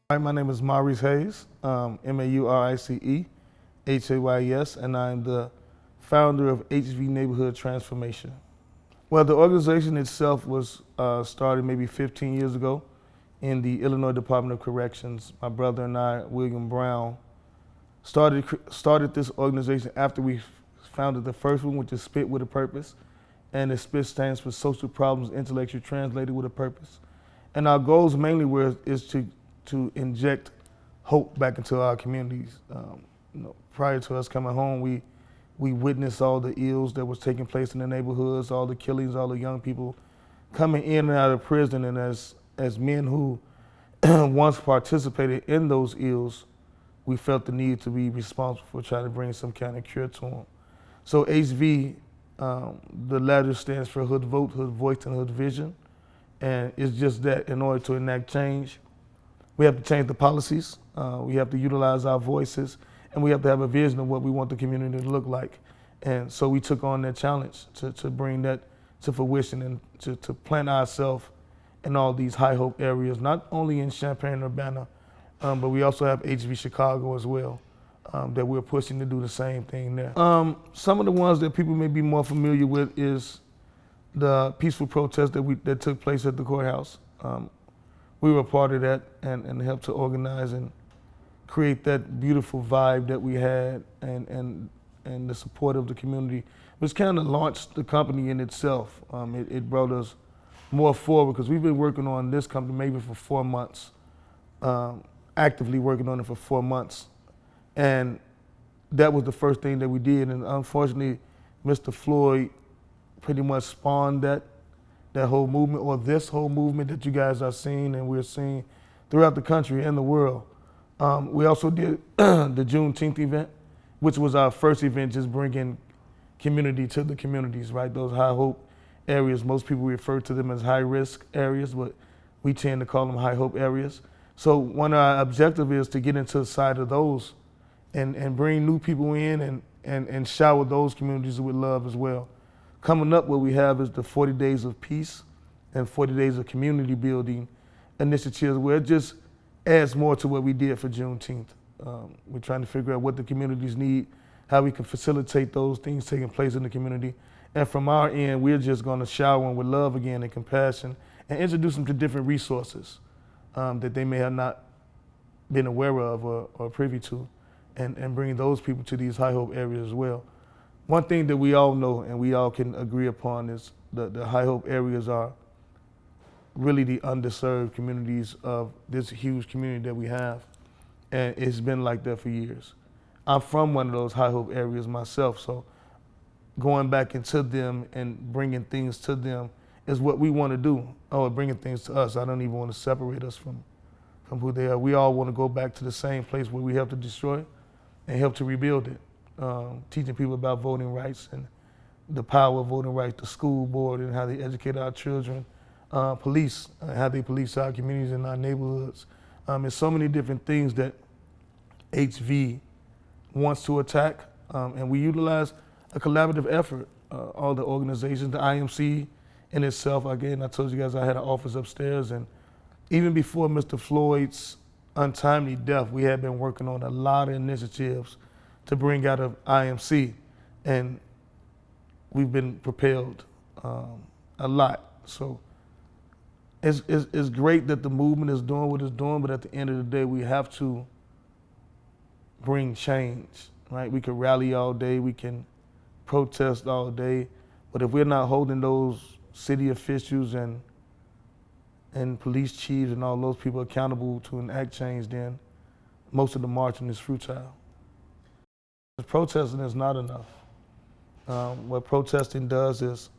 Hi, my name is Maurice Hayes, Maurice-Hayes, and I'm the founder of HV Neighborhood Transformation. Well, the organization itself was started maybe 15 years ago in the Illinois Department of Corrections. My brother and I, William Brown, started this organization after we founded the first one, which is SPIT with a Purpose, and the SPIT stands for Social Problems Intellectually Translated with a Purpose. And our goals mainly is to inject hope back into our communities. Prior to us coming home, we witnessed all the ills that was taking place in the neighborhoods, all the killings, all the young people coming in and out of prison. And as men who once participated in those ills, we felt the need to be responsible for trying to bring some kind of cure to them. So HV, the letter stands for Hood Vote, Hood Voice, and Hood Vision. And it's just that in order to enact change, we have to change the policies, we have to utilize our voices, and we have to have a vision of what we want the community to look like. And so we took on that challenge to bring that to fruition and to plant ourselves in all these high hope areas, not only in Champaign and Urbana, but we also have HV Chicago as well, that we're pushing to do the same thing there. Some of the ones that people may be more familiar with is the peaceful protest that took place at the courthouse. We were a part of that and helped to organize and create that beautiful vibe that we had and the support of the community, which kind of launched the company in itself. It brought us more forward because we've been working on this company maybe for 4 months, actively working on it for 4 months. And that was the first thing that we did. And unfortunately, Mr. Floyd pretty much spawned that whole movement, or this whole movement that you guys are seeing and we're seeing throughout the country and the world. We also did the Juneteenth event, which was our first event, just bringing community to the communities, right? Those high hope areas, most people refer to them as high risk areas, but we tend to call them high hope areas. So one of our objectives is to get into the side of those and bring new people in and shower those communities with love as well. Coming up, what we have is the 40 Days of Peace and 40 Days of Community Building initiatives, where it just adds more to what we did for Juneteenth. We're trying to figure out what the communities need, how we can facilitate those things taking place in the community. And from our end, we're just gonna shower them with love again and compassion and introduce them to different resources that they may have not been aware of or privy to, and bring those people to these high hope areas as well. One thing that we all know and we all can agree upon is the high hope areas are really the underserved communities of this huge community that we have. And it's been like that for years. I'm from one of those high hope areas myself, so going back into them and bringing things to them is what we want to do, or bringing things to us. I don't even want to separate us from who they are. We all want to go back to the same place where we helped to destroy and help to rebuild it. Teaching people about voting rights and the power of voting rights, the school board and how they educate our children, police, how they police our communities and our neighborhoods. There's so many different things that HV wants to attack, and we utilize a collaborative effort. All the organizations, the IMC in itself, again, I told you guys I had an office upstairs, and even before Mr. Floyd's untimely death, we had been working on a lot of initiatives to bring out of IMC, and we've been propelled a lot. So it's great that the movement is doing what it's doing, but at the end of the day, we have to bring change, right? We can rally all day, we can protest all day, but if we're not holding those city officials and police chiefs and all those people accountable to enact change, then most of the marching is futile. Protesting is not enough. What protesting does is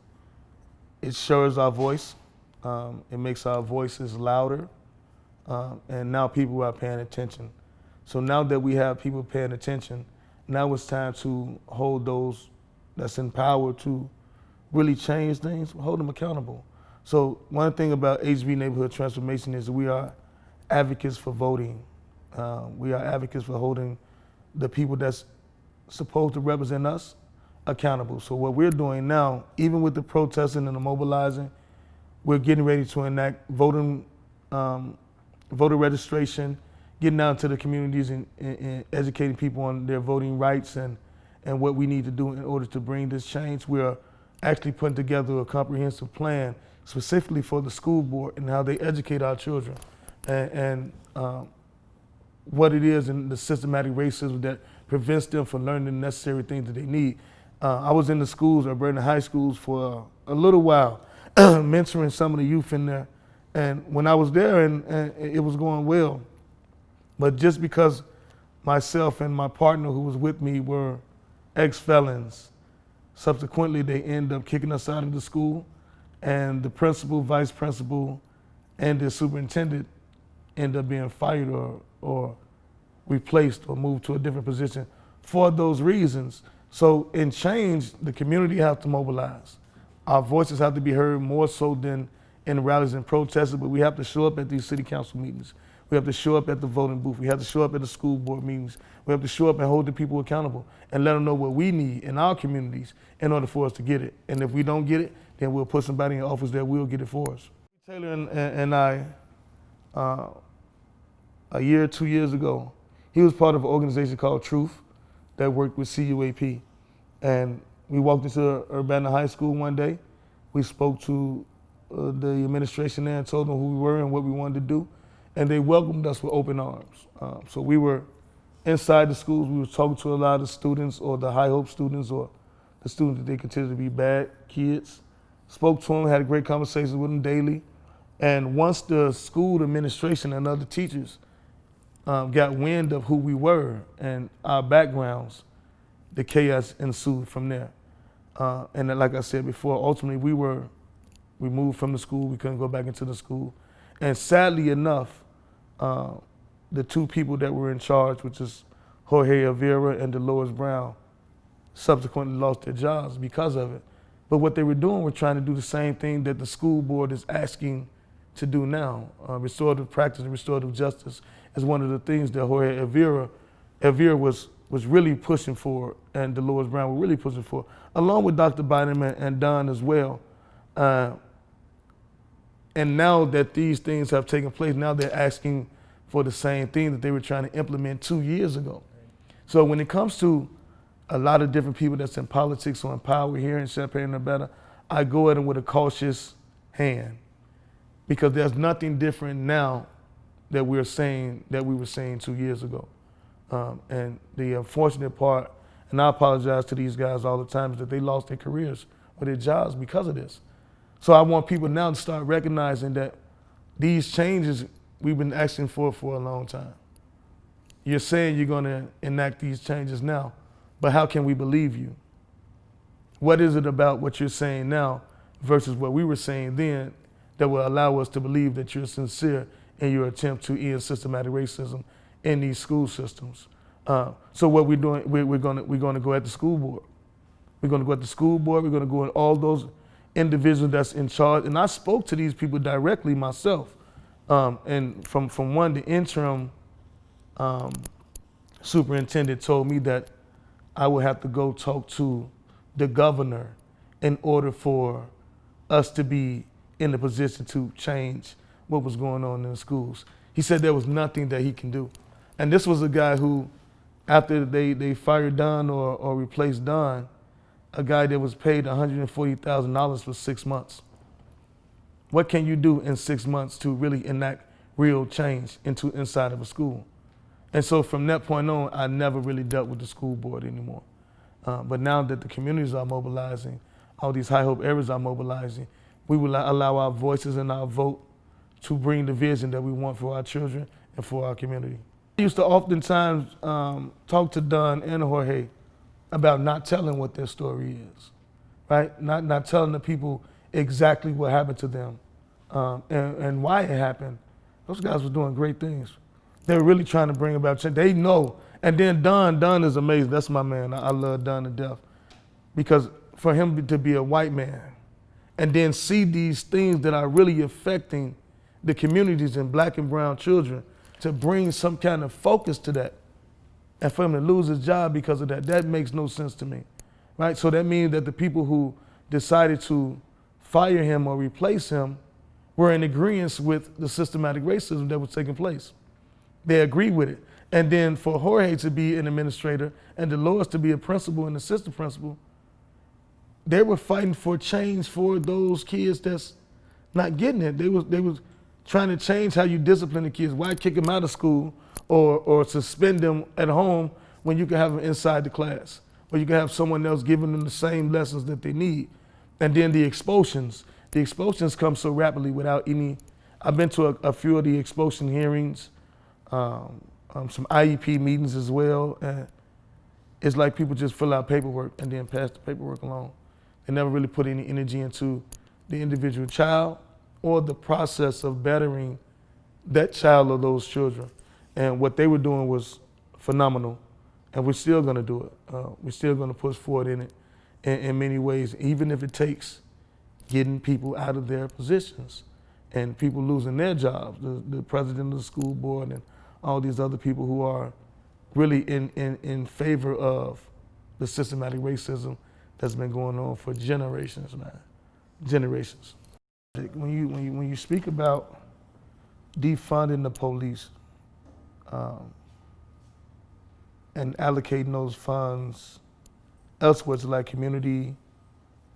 it shows our voice, it makes our voices louder, and now people are paying attention. So now that we have people paying attention, now it's time to hold those that's in power to really change things, hold them accountable. So one thing about HV Neighborhood Transformation is we are advocates for voting. We are advocates for holding the people that's supposed to represent us accountable. So what we're doing now, even with the protesting and the mobilizing, we're getting ready to enact voter registration, getting out to the communities and educating people on their voting rights and what we need to do in order to bring this change. We're actually putting together a comprehensive plan specifically for the school board and how they educate our children and what it is and the systematic racism that prevents them from learning the necessary things that they need. I was in the schools, Urbana high schools, for a little while, mentoring some of the youth in there. And when I was there, and it was going well, but just because myself and my partner who was with me were ex-felons, subsequently they end up kicking us out of the school, and the principal, vice principal, and the superintendent end up being fired or replaced or moved to a different position for those reasons. So in change, the community have to mobilize. Our voices have to be heard more so than in rallies and protests, but we have to show up at these city council meetings. We have to show up at the voting booth. We have to show up at the school board meetings. We have to show up and hold the people accountable and let them know what we need in our communities in order for us to get it. And if we don't get it, then we'll put somebody in office that will get it for us. Taylor and I, a year or 2 years ago, he was part of an organization called Truth that worked with CUAP. And we walked into Urbana High School one day. We spoke to the administration there and told them who we were and what we wanted to do. And they welcomed us with open arms. So we were inside the schools. We were talking to a lot of the students or the high hope students or the students that they consider to be bad kids. Spoke to them, had a great conversation with them daily. And once the school administration and other teachers got wind of who we were and our backgrounds, the chaos ensued from there. And then, like I said before, ultimately we were removed from the school. We couldn't go back into the school. And sadly enough, the two people that were in charge, which is Jorge Avera and Dolores Brown, subsequently lost their jobs because of it. But what they were doing were trying to do the same thing that the school board is asking to do now. Restorative practice and restorative justice is one of the things that Jorge Avera was really pushing for, and Dolores Brown were really pushing for, along with Dr. Bynum and Don as well. And now that these things have taken place, now they're asking for the same thing that they were trying to implement 2 years ago. So when it comes to a lot of different people that's in politics or in power here in Champaign and Urbana, I go at them with a cautious hand, because there's nothing different now that we were saying 2 years ago. And the unfortunate part, and I apologize to these guys all the time, is that they lost their careers or their jobs because of this. So I want people now to start recognizing that these changes we've been asking for a long time. You're saying you're gonna enact these changes now, but how can we believe you? What is it about what you're saying now versus what we were saying then that will allow us to believe that you're sincere in your attempt to end systematic racism in these school systems? So what we're doing, we're gonna go at the school board. We're gonna go at the school board. We're gonna go at all those individuals that's in charge. And I spoke to these people directly myself. And from one, the interim superintendent told me that I would have to go talk to the governor in order for us to be in the position to change what was going on in the schools. He said there was nothing that he can do. And this was a guy who, after they fired Don or replaced Don, a guy that was paid $140,000 for 6 months. What can you do in 6 months to really enact real change inside of a school? And so from that point on, I never really dealt with the school board anymore. But now that the communities are mobilizing, all these high hope areas are mobilizing, we will allow our voices and our vote to bring the vision that we want for our children and for our community. I used to oftentimes talk to Don and Jorge about not telling what their story is, right? Not telling the people exactly what happened to them and why it happened. Those guys were doing great things. They were really trying to bring about change. They know. And then Don is amazing. That's my man. I love Don to death. Because for him to be a white man and then see these things that are really affecting the communities and black and brown children, to bring some kind of focus to that, and for him to lose his job because of that, that makes no sense to me. right? So that means that the people who decided to fire him or replace him were in agreement with the systematic racism that was taking place. They agreed with it. And then for Jorge to be an administrator and Dolores to be a principal and assistant principal, they were fighting for change for those kids that's not getting it. They was trying to change how you discipline the kids. Why kick them out of school or suspend them at home when you can have them inside the class? Or you can have someone else giving them the same lessons that they need. And then the expulsions. The expulsions come so rapidly without any. I've been to a few of the expulsion hearings, some IEP meetings as well. And it's like people just fill out paperwork and then pass the paperwork along. They never really put any energy into the individual child or the process of bettering that child or those children. And what they were doing was phenomenal. And we're still gonna do it. We're still gonna push forward in it in many ways, even if it takes getting people out of their positions and people losing their jobs, the president of the school board and all these other people who are really in favor of the systematic racism that's been going on for generations, man, generations. When you speak about defunding the police and allocating those funds elsewhere to like community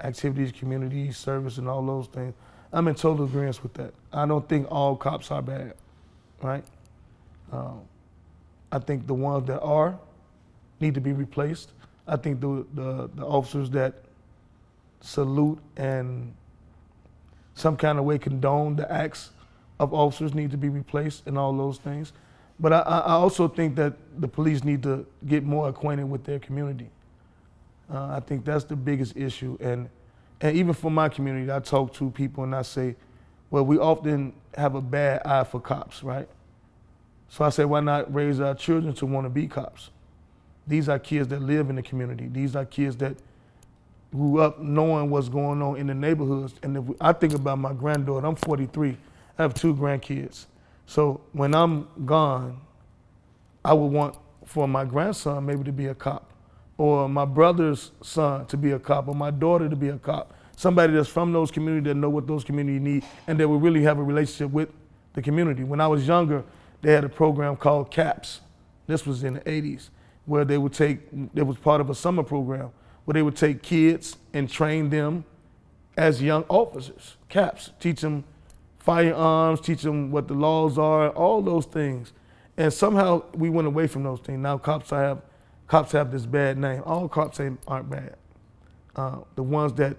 activities, community service, and all those things, I'm in total agreement with that. I don't think all cops are bad, right? I think the ones that are need to be replaced. I think the officers that salute and some kind of way condone the acts of officers need to be replaced and all those things. But I also think that the police need to get more acquainted with their community. I think that's the biggest issue. And even for my community, I talk to people and I say, well, we often have a bad eye for cops, right? So I say, why not raise our children to want to be cops? These are kids that live in the community. These are kids that grew up knowing what's going on in the neighborhoods. And if I think about my granddaughter, I'm 43, I have 2 grandkids. So when I'm gone, I would want for my grandson maybe to be a cop, or my brother's son to be a cop, or my daughter to be a cop. Somebody that's from those communities that know what those communities need and that will really have a relationship with the community. When I was younger, they had a program called CAPS. This was in the 80s, where they would take, it was part of a summer program, where they would take kids and train them as young officers. CAPS, teach them firearms, teach them what the laws are, all those things. And somehow we went away from those things. Now cops have this bad name. All cops aren't bad. The ones that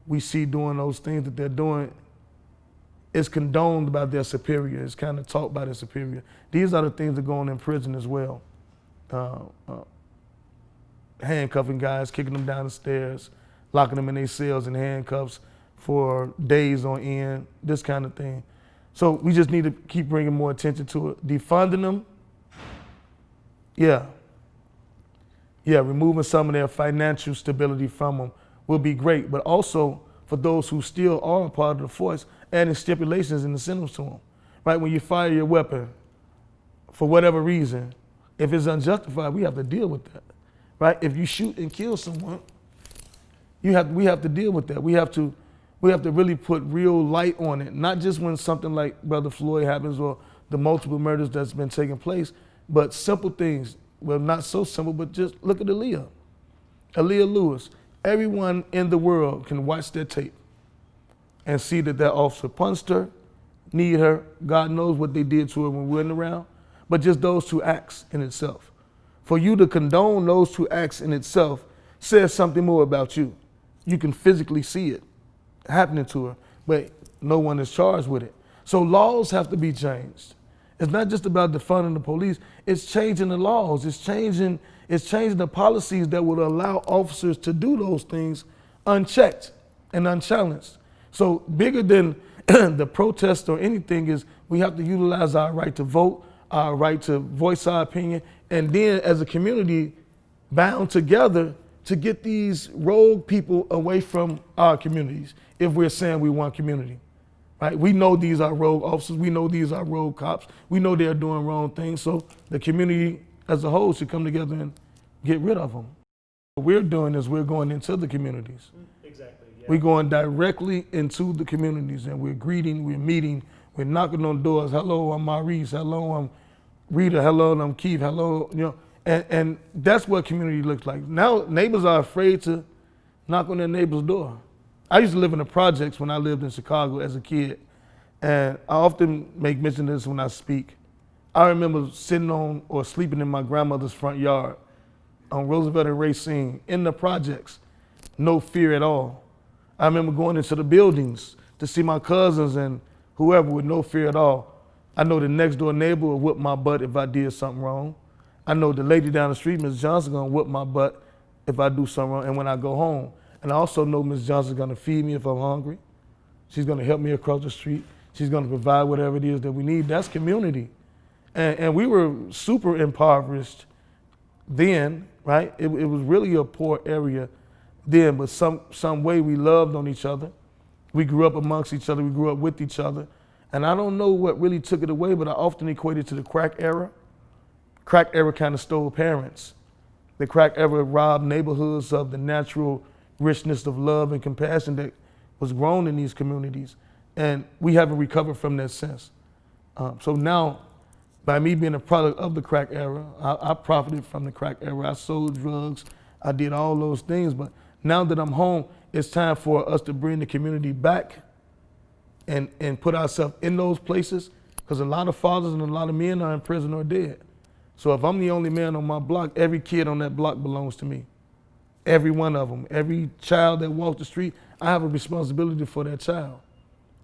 we see doing those things that they're doing is condoned by their superior. It's kind of taught by their superior. These are the things that go on in prison as well. Handcuffing guys, kicking them down the stairs, locking them in their cells in handcuffs for days on end, this kind of thing. So we just need to keep bringing more attention to it. Defunding them, yeah, removing some of their financial stability from them will be great, but also for those who still are a part of the force, adding stipulations and incentives to them, right? When you fire your weapon, for whatever reason, if it's unjustified, we have to deal with that, right? If you shoot and kill someone, we have to deal with that. We have to really put real light on it, not just when something like Brother Floyd happens or the multiple murders that's been taking place, but simple things. Well, not so simple, but just look at Aaliyah Lewis. Everyone in the world can watch that tape and see that officer punched her, kneed her. God knows what they did to her when we weren't around, but just those 2 acts in itself. For you to condone those 2 acts in itself says something more about you. You can physically see it happening to her, but no one is charged with it. So laws have to be changed. It's not just about defunding the police, it's changing the laws, it's changing the policies that would allow officers to do those things unchecked and unchallenged. So bigger than the protest or anything is we have to utilize our right to vote, our right to voice our opinion, and then as a community bound together to get these rogue people away from our communities if we're saying we want community, right? We know these are rogue officers. We know these are rogue cops. We know they're doing wrong things. So the community as a whole should come together and get rid of them. What we're doing is we're going into the communities. Exactly. Yeah. We're going directly into the communities, and we're greeting, we're meeting, we're knocking on doors. Hello, I'm Maurice. Hello, I'm Rita. Hello, I'm Keith. Hello, and that's what community looks like. Now neighbors are afraid to knock on their neighbor's door. I used to live in the projects when I lived in Chicago as a kid, and I often make mention of this when I speak. I remember sitting on or sleeping in my grandmother's front yard on Roosevelt and Racine in the projects, no fear at all. I remember going into the buildings to see my cousins and whoever with no fear at all. I know the next door neighbor will whip my butt if I did something wrong. I know the lady down the street, Ms. Johnson, gonna whip my butt if I do something wrong and when I go home. And I also know Ms. Johnson's gonna feed me if I'm hungry. She's gonna help me across the street. She's gonna provide whatever it is that we need. That's community. And we were super impoverished then, right? It was really a poor area then, but some way we loved on each other. We grew up amongst each other, we grew up with each other. And I don't know what really took it away, but I often equate it to the crack era. Crack era kind of stole parents. The crack era robbed neighborhoods of the natural richness of love and compassion that was grown in these communities. And we haven't recovered from that since. So now, by me being a product of the crack era, I profited from the crack era. I sold drugs, I did all those things, but now that I'm home, it's time for us to bring the community back and put ourselves in those places, because a lot of fathers and a lot of men are in prison or dead. So if I'm the only man on my block, every kid on that block belongs to me. Every one of them, every child that walks the street, I have a responsibility for that child.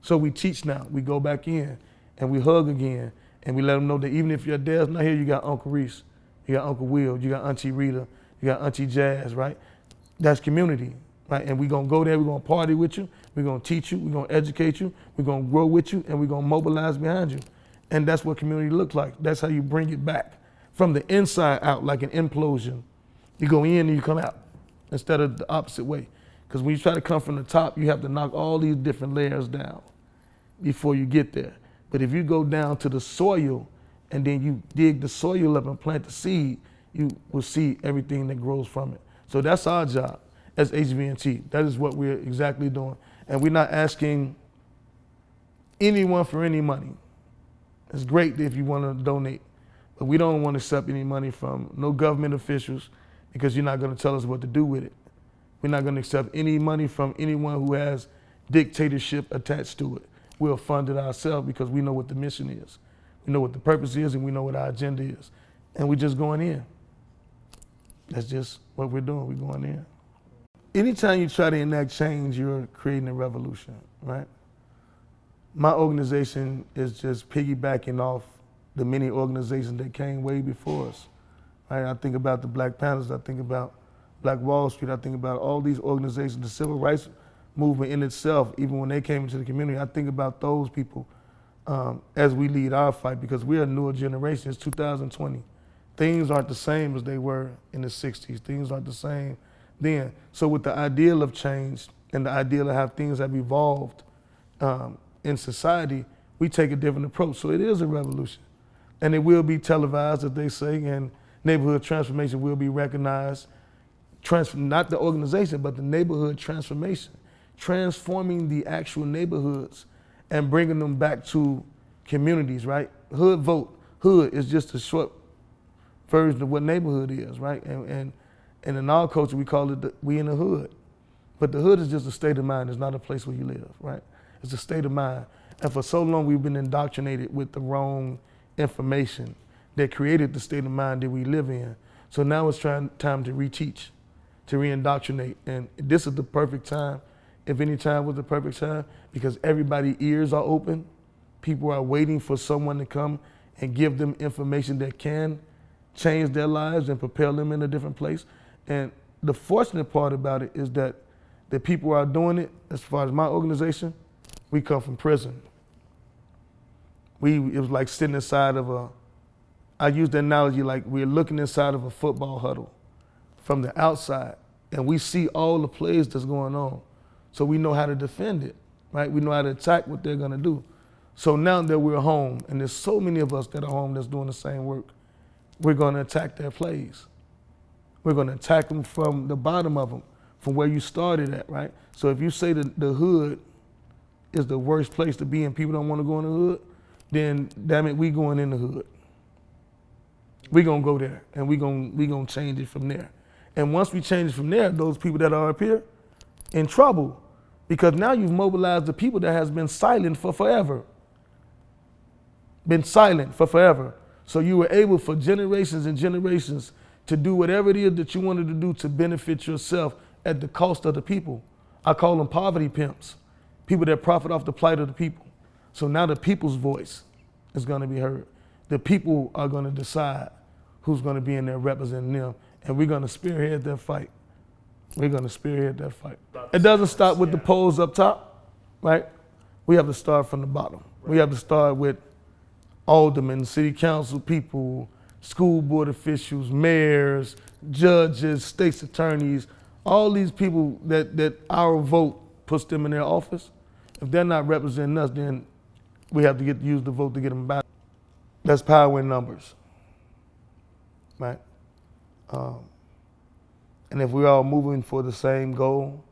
So we teach now, we go back in and we hug again. And we let them know that even if your dad's not here, you got Uncle Reese, you got Uncle Will, you got Auntie Rita, you got Auntie Jazz, right? That's community, right? And we're gonna go there, we're gonna party with you, we're gonna teach you, we're gonna educate you, we're gonna grow with you, and we're gonna mobilize behind you. And that's what community looks like. That's how you bring it back from the inside out, like an implosion. You go in and you come out instead of the opposite way. Because when you try to come from the top, you have to knock all these different layers down before you get there. But if you go down to the soil and then you dig the soil up and plant the seed, you will see everything that grows from it. So that's our job as HVNT. That is what we're exactly doing. And we're not asking anyone for any money. It's great if you want to donate, but we don't want to accept any money from no government officials, because you're not going to tell us what to do with it. We're not going to accept any money from anyone who has dictatorship attached to it. We'll fund it ourselves because we know what the mission is. We know what the purpose is and we know what our agenda is. And we're just going in. That's just what we're doing, we're going in. Anytime you try to enact change, you're creating a revolution, right? My organization is just piggybacking off the many organizations that came way before us, right? I think about the Black Panthers, I think about Black Wall Street, I think about all these organizations, the civil rights movement in itself, even when they came into the community. I think about those people as we lead our fight, because we're a newer generation. It's 2020. Things aren't the same as they were in the 60s. Things aren't the same then. So with the ideal of change and the ideal of how things have evolved in society, we take a different approach. So it is a revolution. And it will be televised, as they say, and neighborhood transformation will be recognized. Not the organization, but the neighborhood transformation. Transforming the actual neighborhoods and bringing them back to communities, right? Hood vote. Hood is just a short version of what neighborhood is, right? And in our culture, we call it we in the hood. But the hood is just a state of mind. It's not a place where you live, right? It's a state of mind. And for so long, we've been indoctrinated with the wrong information that created the state of mind that we live in. So now it's time to reteach, to re-indoctrinate. And this is the perfect time. If any time was the perfect time, because everybody's ears are open. People are waiting for someone to come and give them information that can change their lives and propel them in a different place. And the fortunate part about it is that the people are doing it. As far as my organization, we come from prison. It was like sitting inside of I use the analogy like we're looking inside of a football huddle from the outside, and we see all the plays that's going on. So we know how to defend it, right? We know how to attack what they're gonna do. So now that we're home, and there's so many of us that are home that's doing the same work, we're gonna attack their plays. We're going to attack them from the bottom of them, from where you started at, right? So if you say that the hood is the worst place to be and people don't want to go in the hood, then damn it, we going in the hood. We gonna go there and we gonna change it from there. And once we change it from there, those people that are up here in trouble, because now you've mobilized the people that has been silent for forever. Been silent for forever. So you were able for generations and generations to do whatever it is that you wanted to do to benefit yourself at the cost of the people. I call them poverty pimps, people that profit off the plight of the people. So now the people's voice is gonna be heard. The people are gonna decide who's gonna be in there representing them, and we're gonna spearhead that fight. We're gonna spearhead that fight. It doesn't stop with the polls up top, right? We have to start from the bottom. We have to start with aldermen, city council people, school board officials, mayors, judges, state's attorneys, all these people that our vote puts them in their office. If they're not representing us, then we have to use the vote to get them back. That's power in numbers, right? And if we're all moving for the same goal,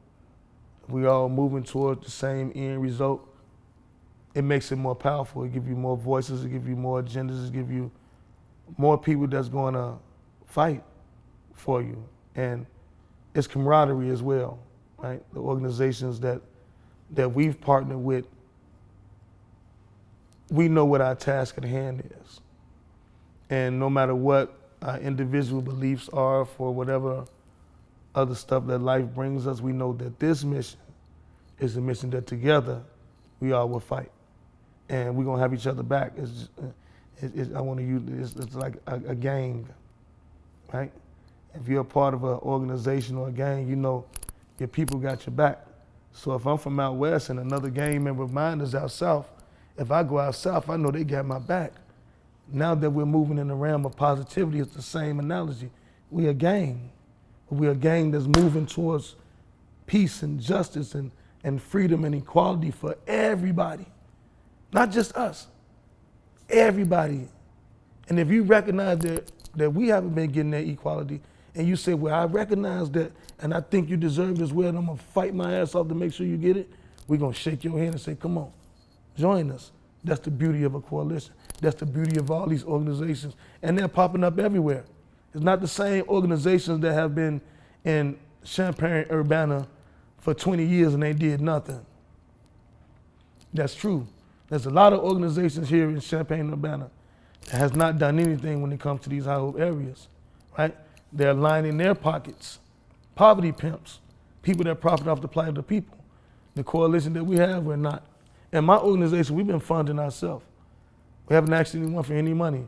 if we're all moving towards the same end result, it makes it more powerful. It gives you more voices, it gives you more agendas, it gives you more people that's going to fight for you. And it's camaraderie as well, right? The organizations that we've partnered with, we know what our task at hand is. And no matter what our individual beliefs are for whatever other stuff that life brings us, we know that this mission is a mission that together we all will fight. And we're gonna have each other back. I want to use it's like a gang, right? If you're a part of an organization or a gang, you know your people got your back. So if I'm from out west and another gang member of mine is out south, if I go out south, I know they got my back. Now that we're moving in the realm of positivity, it's the same analogy. We a gang. We're a gang that's moving towards peace and justice and freedom and equality for everybody. Not just us, everybody. And if you recognize that we haven't been getting that equality, and you say, well, I recognize that, and I think you deserve this well, and I'm gonna fight my ass off to make sure you get it, we're gonna shake your hand and say, come on, join us. That's the beauty of a coalition. That's the beauty of all these organizations. And they're popping up everywhere. It's not the same organizations that have been in Champaign, Urbana for 20 years and they did nothing. That's true. There's a lot of organizations here in Champaign, Urbana that has not done anything when it comes to these high hope areas, right? They're lining their pockets. Poverty pimps, people that profit off the plight of the people. The coalition that we have, we're not. And my organization, we've been funding ourselves. We haven't asked anyone for any money.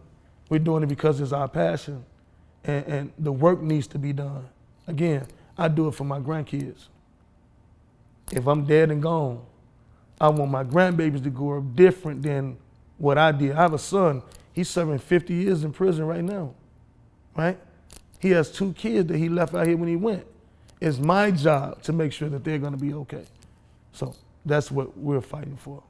We're doing it because it's our passion. And the work needs to be done. Again, I do it for my grandkids. If I'm dead and gone, I want my grandbabies to grow up different than what I did. I have a son, he's serving 50 years in prison right now, right? He has 2 kids that he left out here when he went. It's my job to make sure that they're gonna be okay. So that's what we're fighting for.